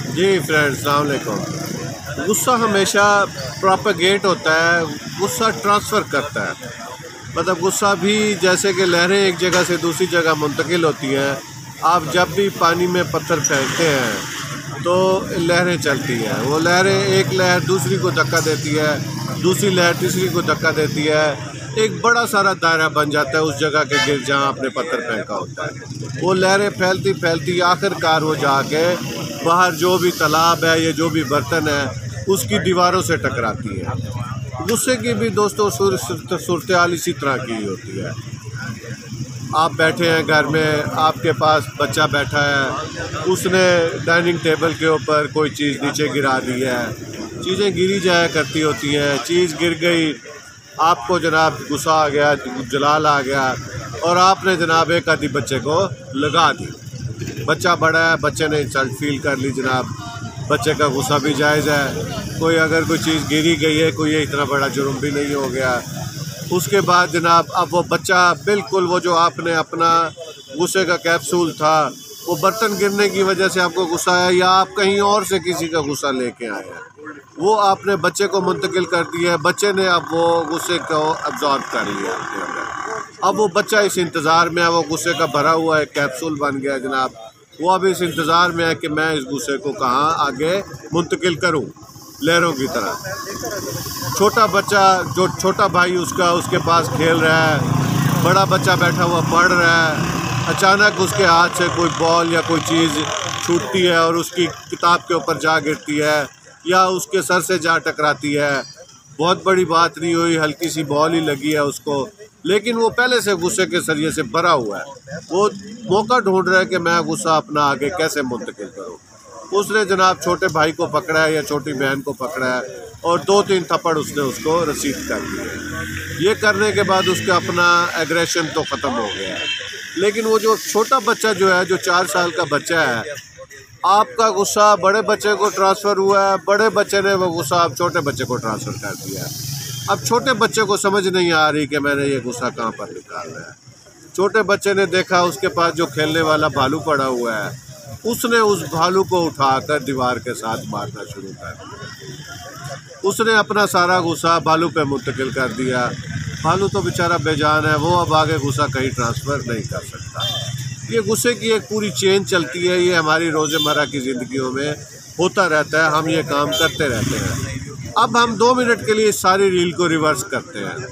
जी friends, अस्सलाम वालेकुम। गुस्सा हमेशा प्रोपेगेट होता है, गुस्सा ट्रांसफ़र करता है। मतलब गुस्सा भी जैसे कि लहरें एक जगह से दूसरी जगह मुंतकिल होती हैं। आप जब भी पानी में पत्थर फेंकते हैं तो लहरें चलती हैं। वो लहरें, एक लहर दूसरी को धक्का देती है, दूसरी लहर तीसरी को धक्का देती है। एक बड़ा सारा दायरा बन जाता है उस जगह के गिर्द जहाँ आपने पत्थर फेंका होता है। वो लहरें फैलती फैलती आखिरकार वो जाके बाहर जो भी तालाब है या जो भी बर्तन है उसकी दीवारों से टकराती है। गुस्से की भी दोस्तों सूरत हाल इसी तरह की होती है। आप बैठे हैं घर में, आपके पास बच्चा बैठा है, उसने डाइनिंग टेबल के ऊपर कोई चीज़ नीचे गिरा दी है। चीज़ें गिरी जाया करती होती हैं, चीज़ गिर गई, आपको जनाब गुस्सा आ गया, जलाल आ गया और आपने जनाब एक आधी बच्चे को लगा दी। बच्चा बड़ा है, बच्चे ने इंसल्ट फील कर ली जनाब, बच्चे का गुस्सा भी जायज़ है। कोई अगर कोई चीज़ गिरी गई है, कोई ये इतना बड़ा जुर्म भी नहीं हो गया। उसके बाद जनाब अब वो बच्चा बिल्कुल वो जो आपने अपना गुस्से का कैप्सूल था, वो बर्तन गिरने की वजह से आपको गुस्सा आया या आप कहीं और से किसी का गुस्सा लेके आए हैं, वो आपने बच्चे को मुंतकिल कर दिया है। बच्चे ने अब वो गुस्से को अब्जॉर्ब कर लिया अपने अंदर। अब वो बच्चा इस इंतज़ार में है, वो गुस्से का भरा हुआ एक कैप्सूल बन गया जनाब। वो अब इस इंतज़ार में है कि मैं इस गुस्से को कहाँ आगे मुंतकिल करूँ, लहरों की तरह। छोटा बच्चा, जो छोटा भाई उसके पास खेल रहा है, बड़ा बच्चा बैठा हुआ पढ़ रहा है, अचानक उसके हाथ से कोई बॉल या कोई चीज़ छूटती है और उसकी किताब के ऊपर जा गिरती है या उसके सर से जा टकराती है। बहुत बड़ी बात नहीं हुई, हल्की सी बॉल ही लगी है उसको, लेकिन वो पहले से गुस्से के सरिये से भरा हुआ है। वो मौका ढूंढ रहा है कि मैं गुस्सा अपना आगे कैसे मुंतकिल करूँ। उसने जनाब छोटे भाई को पकड़ा है या छोटी बहन को पकड़ा है और 2-3 थप्पड़ उसने उसको रसीद कर दिए। ये करने के बाद उसका अपना एग्रेशन तो ख़त्म हो गया है। लेकिन वो जो छोटा बच्चा जो है, जो 4 साल का बच्चा है, आपका गुस्सा बड़े बच्चे को ट्रांसफ़र हुआ है, बड़े बच्चे ने वो गुस्सा अब छोटे बच्चे को ट्रांसफ़र कर दिया है। अब छोटे बच्चे को समझ नहीं आ रही कि मैंने ये गुस्सा कहाँ पर निकालना है। छोटे बच्चे ने देखा उसके पास जो खेलने वाला भालू पड़ा हुआ है, उसने उस भालू को उठाकर दीवार के साथ मारना शुरू कर दिया। उसने अपना सारा गुस्सा भालू पे मुंतकिल कर दिया। भालू तो बेचारा बेजान है, वो अब आगे गुस्सा कहीं ट्रांसफ़र नहीं कर सकता। ये गुस्से की एक पूरी चेन चलती है, ये हमारी रोज़मर्रा की ज़िंदगियों में होता रहता है, हम ये काम करते रहते हैं। अब हम 2 मिनट के लिए इस सारी रील को रिवर्स करते हैं।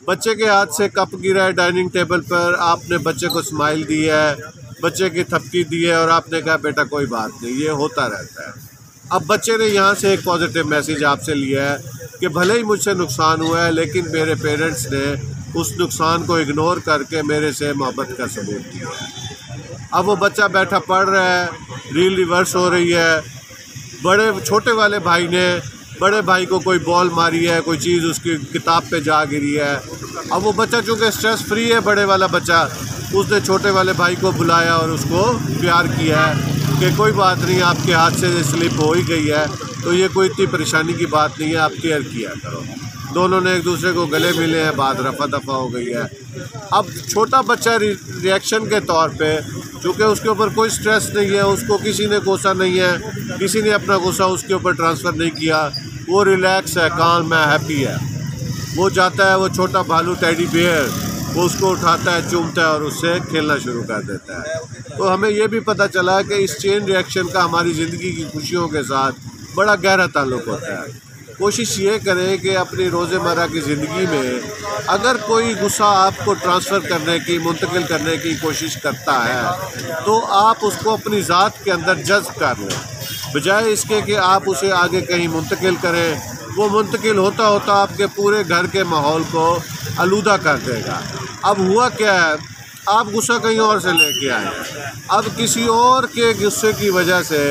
बच्चे के हाथ से कप गिरा है डाइनिंग टेबल पर, आपने बच्चे को स्माइल दी है, बच्चे की थपकी दी है और आपने कहा बेटा कोई बात नहीं, ये होता रहता है। अब बच्चे ने यहाँ से एक पॉजिटिव मैसेज आपसे लिया है कि भले ही मुझसे नुकसान हुआ है, लेकिन मेरे पेरेंट्स ने उस नुकसान को इग्नोर करके मेरे से मोहब्बत का सबूत दिया है। अब वो बच्चा बैठा पढ़ रहा है, रील रिवर्स हो रही है। छोटे वाले भाई ने बड़े भाई को कोई बॉल मारी है, कोई चीज़ उसकी किताब पे जा गिरी है। अब वो बच्चा चूँकि स्ट्रेस फ्री है, बड़े वाला बच्चा, उसने छोटे वाले भाई को बुलाया और उसको प्यार किया है कि कोई बात नहीं, आपके हाथ से स्लिप हो ही गई है तो ये कोई इतनी परेशानी की बात नहीं है, आप केयर किया करो। दोनों ने एक दूसरे को गले मिले हैं, बात रफा दफा हो गई है। अब छोटा बच्चा रिएक्शन के तौर पे, चूँकि उसके ऊपर कोई स्ट्रेस नहीं है, उसको किसी ने गुस्सा नहीं है, किसी ने अपना गुस्सा उसके ऊपर ट्रांसफ़र नहीं किया, वो रिलैक्स है, काम है, हैप्पी है। वो जाता है, वो छोटा भालू टेडी बियर, वो उसको उठाता है, चूमता है और उससे खेलना शुरू कर देता है। तो हमें ये भी पता चला कि इस चेन रिएक्शन का हमारी ज़िंदगी की खुशियों के साथ बड़ा गहरा ताल्लुक़ होता है। कोशिश ये करें कि अपनी रोज़मर्रा की ज़िंदगी में अगर कोई गुस्सा आपको ट्रांसफ़र करने की, मुंतकिल करने की कोशिश करता है तो आप उसको अपनी ज़ात के अंदर जज़्ब कर लें, बजाय इसके कि आप उसे आगे कहीं मुंतकिल करें। वो मुंतकिल होता होता आपके पूरे घर के माहौल को आलूदा कर देगा। अब हुआ क्या है, आप गुस्सा कहीं और से लेके आए, अब किसी और के गुस्से की वजह से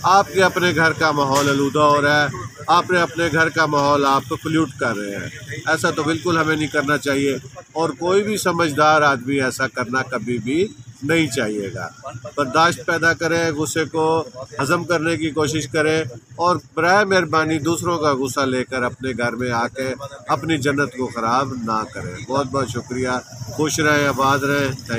आपके अपने घर का माहौल आलूदा हो रहा है, आपने अपने घर का माहौल आप पोल्यूट कर रहे हैं। ऐसा तो बिल्कुल हमें नहीं करना चाहिए और कोई भी समझदार आदमी ऐसा करना कभी भी नहीं चाहिएगा। बर्दाश्त पैदा करें, गुस्से को हज़म करने की कोशिश करें और बराए मेहरबानी दूसरों का गुस्सा लेकर अपने घर में आके अपनी जन्नत को ख़राब ना करें। बहुत बहुत शुक्रिया। खुश रहें, आबाद रहें। Thank you.